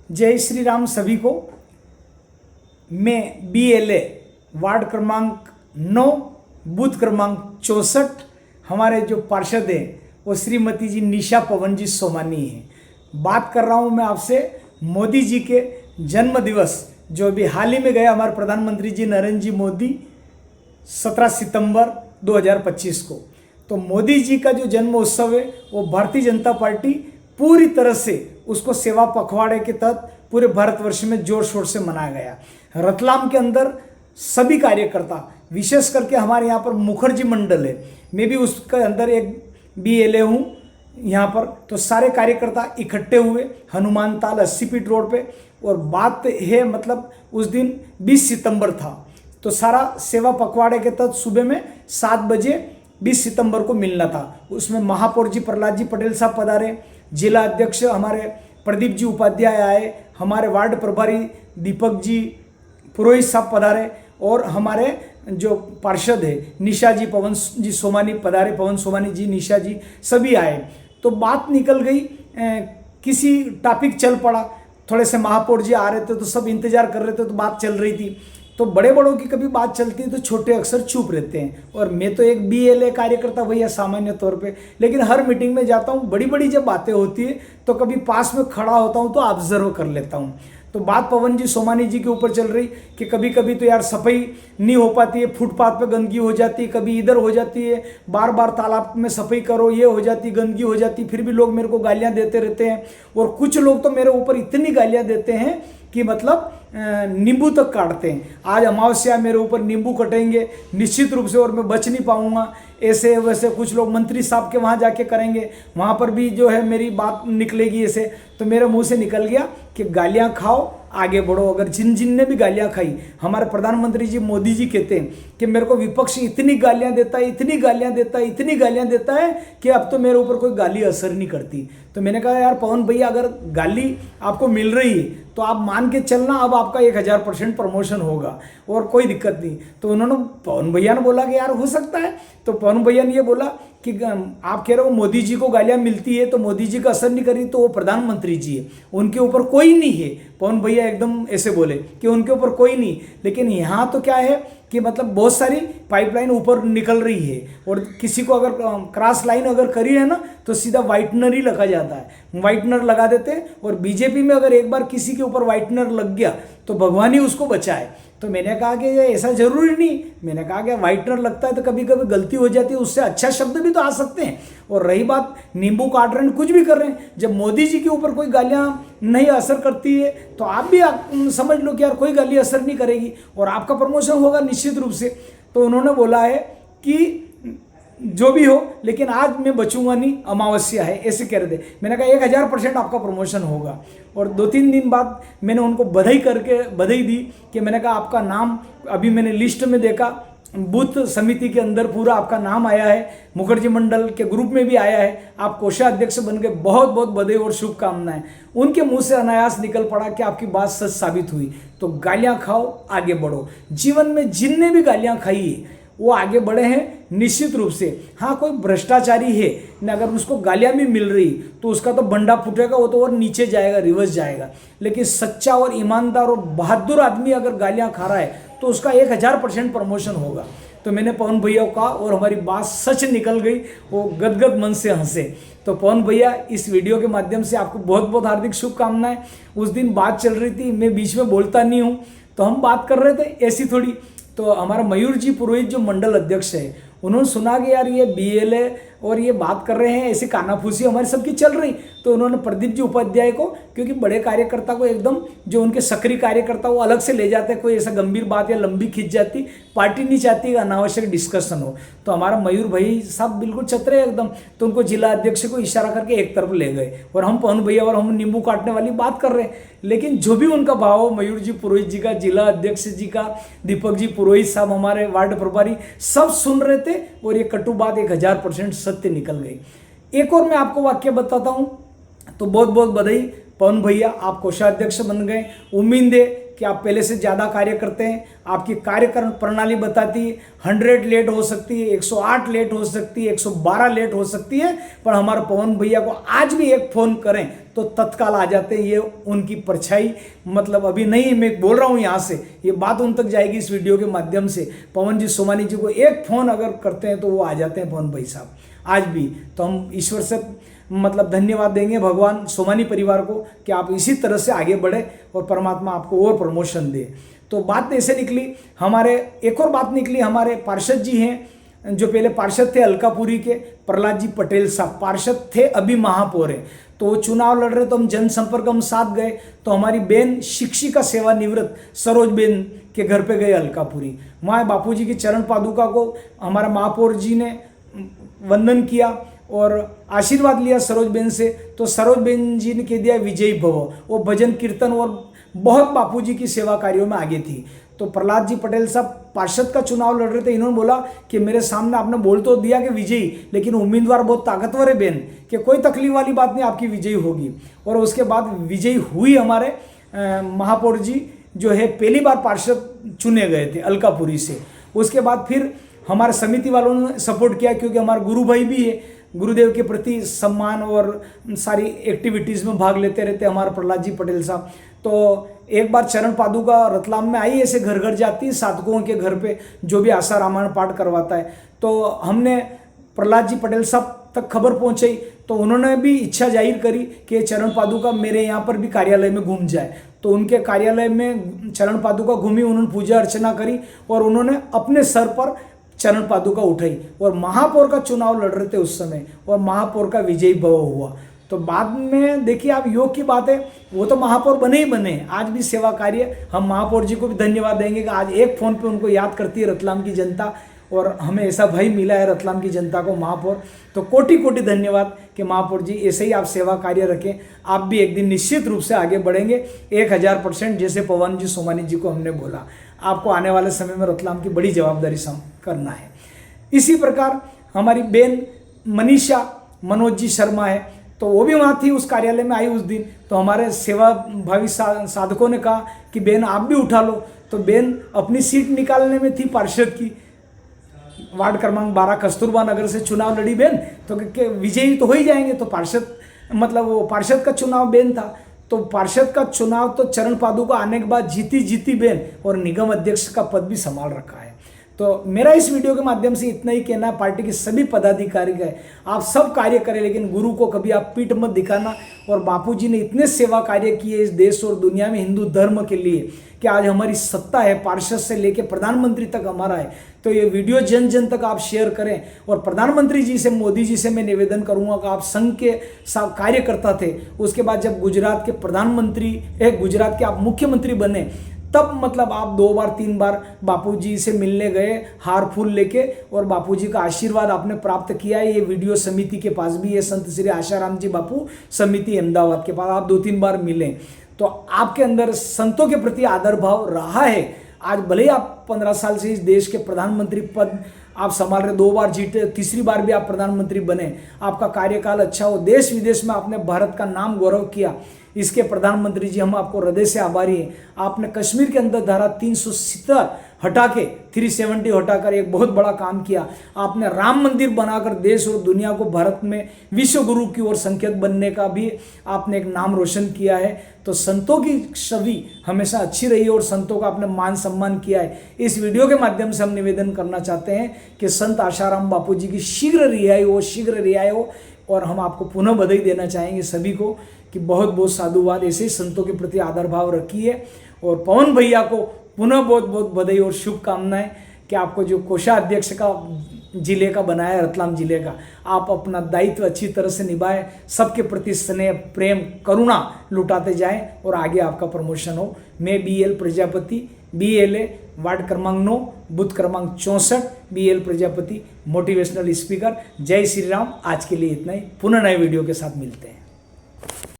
जय श्री राम सभी को। मैं BLA वार्ड क्रमांक 9 बूथ क्रमांक 64 हमारे जो पार्षद हैं वो श्रीमती जी निशा पवन जी सोमानी हैं। बात कर रहा हूँ मैं आपसे मोदी जी के जन्म दिवस जो अभी हाल ही में गया हमारे प्रधानमंत्री जी नरेंद्र जी मोदी 17 सितंबर 2025 को। तो मोदी जी का जो जन्म उत्सव है वो भारतीय जनता पार्टी पूरी तरह से उसको सेवा पखवाड़े के तहत पूरे भारतवर्ष में जोर शोर से मनाया गया। रतलाम के अंदर सभी कार्यकर्ता, विशेष करके हमारे यहाँ पर मुखर्जी मंडल है, मैं भी उसके अंदर एक BLA हूँ यहाँ पर। तो सारे कार्यकर्ता इकट्ठे हुए हनुमान ताल 80 फीट रोड पे। और बात है मतलब उस दिन 20 सितंबर था, तो सारा सेवा पखवाड़े के तहत सुबह में 7 बजे 20 सितंबर को मिलना था। उसमें महापौर जी प्रहलाद जी पटेल साहब पधारे, जिला अध्यक्ष हमारे प्रदीप जी उपाध्याय आए, हमारे वार्ड प्रभारी दीपक जी पुरोहित साहब पधारे और हमारे जो पार्षद है निशा जी पवन जी सोमानी पधारे, पवन सोमानी जी, निशा जी सभी आए। तो बात निकल गई, किसी टॉपिक चल पड़ा, थोड़े से महापौर जी आ रहे थे तो सब इंतजार कर रहे थे, तो बात चल रही थी। तो बड़े बड़ों की कभी बात चलती है तो छोटे अक्सर चुप रहते हैं। और मैं तो एक BLA कार्यकर्ता भैया सामान्य तौर पे, लेकिन हर मीटिंग में जाता हूँ, बड़ी बड़ी जब बातें होती है तो कभी पास में खड़ा होता हूँ तो ऑब्जर्व कर लेता हूँ। तो बात पवन जी सोमानी जी के ऊपर चल रही कि कभी कभी तो यार सफाई नहीं हो पाती है, फुटपाथ पे गंदगी हो जाती है, कभी इधर हो जाती है, बार बार तालाब में सफाई करो, ये हो जाती, गंदगी हो जाती, फिर भी लोग मेरे को गालियां देते रहते हैं। और कुछ लोग तो मेरे ऊपर इतनी गालियां देते हैं कि मतलब नींबू तक काटते हैं। आज अमावस्या मेरे ऊपर नींबू कटेंगे निश्चित रूप से, और मैं बच नहीं पाऊंगा। ऐसे वैसे कुछ लोग मंत्री साहब के वहाँ जाके करेंगे, वहाँ पर भी जो है मेरी बात निकलेगी ऐसे। तो मेरे मुंह से निकल गया कि गालियाँ खाओ, आगे बढ़ो। अगर जिन ने भी गालियाँ खाई, हमारे प्रधानमंत्री जी मोदी जी कहते हैं कि मेरे को विपक्ष इतनी गालियाँ देता है, इतनी गालियाँ देता है, इतनी गालियाँ देता है कि अब तो मेरे ऊपर कोई गाली असर नहीं करती। तो मैंने कहा यार पवन भैया, अगर गाली आपको मिल रही है तो आप मान के चलना, अब आपका 1000% प्रमोशन होगा और कोई दिक्कत नहीं। तो उन्होंने, पवन भैया ने बोला कि यार हो सकता है। तो पवन भैया ने ये बोला कि आप कह रहे हो मोदी जी को गालियाँ मिलती है तो मोदी जी का असर नहीं करी, तो वो प्रधानमंत्री जी है, उनके ऊपर कोई नहीं है। पवन भैया एकदम ऐसे बोले कि उनके ऊपर कोई नहीं। लेकिन यहाँ तो क्या है कि मतलब बहुत सारी पाइपलाइन ऊपर निकल रही है, और किसी को अगर क्रॉस लाइन अगर करी है ना तो सीधा वाइटनर ही लगा जाता है, वाइटनर लगा देते हैं। और बीजेपी में अगर एक बार किसी के ऊपर वाइटनर लग गया तो भगवान ही उसको बचाए। तो मैंने कहा कि ये ऐसा जरूरी नहीं, मैंने कहा कि वाइटनर लगता है तो कभी कभी गलती हो जाती है, उससे अच्छा शब्द भी तो आ सकते हैं। और रही बात नींबू काट रहे हैं, कुछ भी कर रहे हैं, जब मोदी जी के ऊपर कोई गालियाँ नहीं असर करती है तो आप भी समझ लो कि यार कोई गाली असर नहीं करेगी और आपका प्रमोशन होगा निश्चित रूप से। तो उन्होंने बोला है कि जो भी हो, लेकिन आज मैं बचूंगा नहीं, अमावस्या है, ऐसे कह रहे थे। मैंने कहा 1000% आपका प्रमोशन होगा। और 2-3 दिन बाद मैंने उनको बधाई दी कि मैंने कहा आपका नाम, अभी मैंने लिस्ट में देखा बूथ समिति के अंदर पूरा आपका नाम आया है, मुखर्जी मंडल के ग्रुप में भी आया है, आप कोषाध्यक्ष बन गए, बहुत बहुत बधाई और शुभकामनाएं। उनके मुंह से अनायास निकल पड़ा कि आपकी बात सच साबित हुई। तो गालियां खाओ, आगे बढ़ो। जीवन में जिनने भी गालियां खाई है वो आगे बढ़े हैं निश्चित रूप से। हाँ, कोई भ्रष्टाचारी है न, अगर उसको गालियां भी मिल रही तो उसका तो बंडा फूटेगा, वो तो और नीचे जाएगा, रिवर्स जाएगा। लेकिन सच्चा और ईमानदार और बहादुर आदमी अगर गालियां खा रहा है तो उसका 1000% प्रमोशन होगा। तो मैंने पवन भैया को कहा और हमारी बात सच निकल गई, वो गदगद मन से हंसे। तो पवन भैया, इस वीडियो के माध्यम से आपको बहुत बहुत हार्दिक शुभकामनाएं। उस दिन बात चल रही थी, मैं बीच में बोलता नहीं हूँ, तो हम बात कर रहे थे ऐसी थोड़ी। तो हमारा मयूर जी पुरोहित जो मंडल अध्यक्ष है, उन्होंने सुना कि यार ये BLA और ये बात कर रहे हैं, ऐसी कानाफूसी हमारी सबकी चल रही। तो उन्होंने प्रदीप जी उपाध्याय को, क्योंकि बड़े कार्यकर्ता को एकदम जो उनके सक्रिय कार्यकर्ता वो अलग से ले जाते हैं, कोई ऐसा गंभीर बात या लंबी खिंच जाती, पार्टी नहीं चाहती अनावश्यक डिस्कशन हो। तो हमारा मयूर भाई साहब बिल्कुल चतरे एकदम, तो उनको जिला अध्यक्ष को इशारा करके एक तरफ ले गए और हम पवन भैया और हम नींबू काटने वाली बात कर रहे हैं। लेकिन जो भी उनका भाव हो, मयूर जी पुरोहित जी का, जिला अध्यक्ष जी का, दीपक जी पुरोहित साहब हमारे वार्ड प्रभारी, सब सुन रहे थे और ये कटु बात 1000% सत्य निकल गई। एक और मैं आपको वाक्य बताता हूं। तो बहुत बहुत बधाई पवन भैया, आप कोषाध्यक्ष बन गए। उम्मीद है कि आप पहले से ज़्यादा कार्य करते हैं, आपकी कार्य प्रणाली बताती है 100 लेट हो सकती है, 108 लेट हो सकती है, 112 लेट हो सकती है, पर हमारे पवन भैया को आज भी एक फ़ोन करें तो तत्काल आ जाते हैं। ये उनकी परछाई मतलब अभी नहीं, मैं बोल रहा हूँ यहाँ से, ये बात उन तक जाएगी इस वीडियो के माध्यम से। पवन जी सोमानी जी को एक फ़ोन अगर करते हैं तो वो आ जाते हैं पवन भाई साहब आज भी। तो हम ईश्वर से मतलब धन्यवाद देंगे भगवान सोमानी परिवार को कि आप इसी तरह से आगे बढ़े और परमात्मा आपको और प्रमोशन दे। तो बात ऐसे निकली, हमारे एक और बात निकली, हमारे पार्षद जी हैं जो पहले पार्षद थे अलकापुरी के, प्रहलाद जी पटेल साहब पार्षद थे, अभी महापौर हैं। तो वो चुनाव लड़ रहे तो हम जनसंपर्क हम साथ गए, तो हमारी बहन शिक्षिका सेवानिवृत्त सरोज बेन के घर पे गए अलकापुरी। वहाँ बापू जी की चरण पादुका को हमारा महापौर जी ने वंदन किया और आशीर्वाद लिया सरोज बेन से। तो सरोज बेन जी ने कह दिया विजयी भव, वो भजन कीर्तन और बहुत बापूजी की सेवा कार्यों में आगे थी। तो प्रहलाद जी पटेल साहब पार्षद का चुनाव लड़ रहे थे, इन्होंने बोला कि मेरे सामने आपने बोल तो दिया कि विजयी, लेकिन उम्मीदवार बहुत ताकतवर है बेन, कि कोई तकलीफ वाली बात नहीं, आपकी विजयी होगी। और उसके बाद विजयी हुई हमारे महापौर जी जो है पहली बार पार्षद चुने गए थे अलकापुरी से। उसके बाद फिर हमारे समिति वालों ने सपोर्ट किया, क्योंकि हमारे गुरु भाई भी है, गुरुदेव के प्रति सम्मान और सारी एक्टिविटीज़ में भाग लेते रहते हमारे प्रहलाद जी पटेल साहब। तो एक बार चरण पादुका रतलाम में आई, ऐसे घर घर जाती है साधकों के घर पे, जो भी आशा रामायण पाठ करवाता है। तो हमने प्रहलाद जी पटेल साहब तक खबर पहुंचाई, तो उन्होंने भी इच्छा जाहिर करी कि चरण पादुका मेरे यहाँ पर भी कार्यालय में घूम जाए। तो उनके कार्यालय में चरण पादुका घूमी, उन्होंने पूजा अर्चना करी और उन्होंने अपने सर पर चरण पादुका उठाई और महापौर का चुनाव लड़ रहे थे उस समय, और महापौर का विजयी भव हुआ। तो बाद में देखिए आप योग की बात है, वो तो महापौर बने ही बने, आज भी सेवा कार्य। हम महापौर जी को भी धन्यवाद देंगे कि आज एक फ़ोन पे उनको याद करती है रतलाम की जनता, और हमें ऐसा भाई मिला है रतलाम की जनता को महापौर। तो कोटि कोटि धन्यवाद कि महापौर जी ऐसे ही आप सेवा कार्य रखें, आप भी एक दिन निश्चित रूप से आगे बढ़ेंगे 1000%। जैसे पवन जी सोमानी जी को हमने बोला, आपको आने वाले समय में रतलाम की बड़ी जवाबदारी करना है। इसी प्रकार हमारी बेन मनीषा मनोज जी शर्मा है, तो वो भी वहाँ थी, उस कार्यालय में आई उस दिन। तो हमारे सेवा भावी साधकों ने कहा कि बेन आप भी उठा लो। तो बेन अपनी सीट निकालने में थी पार्षद की, वार्ड क्रमांक 12 कस्तूरबा नगर से चुनाव लड़ी बेन, तो विजयी तो हो ही जाएंगे। तो पार्षद मतलब वो पार्षद का चुनाव बेन था, तो पार्षद का चुनाव तो चरण पादुका आने के बाद जीती बेन, और निगम अध्यक्ष का पद भी संभाल रखा है। तो मेरा इस वीडियो के माध्यम से इतना ही कहना है, पार्टी के सभी पदाधिकारी का आप सब कार्य करें, लेकिन गुरु को कभी आप पीठ मत दिखाना। और बापूजी ने इतने सेवा कार्य किए इस देश और दुनिया में हिंदू धर्म के लिए कि आज हमारी सत्ता है, पार्षद से लेकर प्रधानमंत्री तक हमारा है। तो ये वीडियो जन जन तक आप शेयर करें। और प्रधानमंत्री जी से, मोदी जी से मैं निवेदन करूंगा कि आप संघ के कार्यकर्ता थे, उसके बाद जब गुजरात के प्रधानमंत्री गुजरात के आप मुख्यमंत्री बने, तब मतलब आप 2 बार 3 बार बापूजी से मिलने गए हार फूल लेके, और बापूजी का आशीर्वाद आपने प्राप्त किया है। ये वीडियो समिति के पास भी है, संत श्री आशाराम जी बापू समिति अहमदाबाद के पास, आप 2-3 बार मिले। तो आपके अंदर संतों के प्रति आदर भाव रहा है। आज भले ही आप 15 साल से इस देश के प्रधानमंत्री पद आप संभाल रहे, 2 बार जीते, तीसरी बार भी आप प्रधानमंत्री बने, आपका कार्यकाल अच्छा हो, देश विदेश में आपने भारत का नाम गौरव किया, इसके प्रधानमंत्री जी हम आपको हृदय से आभारी हैं। आपने कश्मीर के अंदर धारा 370 हटा के 370 हटाकर एक बहुत बड़ा काम किया। आपने राम मंदिर बनाकर देश और दुनिया को भारत में विश्व गुरु की ओर संकेत बनने का भी आपने एक नाम रोशन किया है। तो संतों की छवि हमेशा अच्छी रही है और संतों का आपने मान सम्मान किया है। इस वीडियो के माध्यम से हम निवेदन करना चाहते हैं कि संत आशाराम बापू जी की शीघ्र रिहाई हो, और हम आपको पुनः बधाई देना चाहेंगे सभी को कि बहुत बहुत साधुवाद, ऐसे ही संतों के प्रति आदर भाव रखिए। और पवन भैया को पुनः बहुत बहुत बधाई और शुभकामनाएं कि आपको जो कोषाध्यक्ष का जिले का बनाया, रतलाम जिले का, आप अपना दायित्व अच्छी तरह से निभाएं, सबके प्रति स्नेह प्रेम करुणा लुटाते जाएं और आगे आपका प्रमोशन हो। मैं BL प्रजापति, BLA वार्ड क्रमांक 9 बूथ क्रमांक 64, BL प्रजापति मोटिवेशनल स्पीकर। जय श्री राम। आज के लिए इतना ही, पुनः नए वीडियो के साथ मिलते हैं।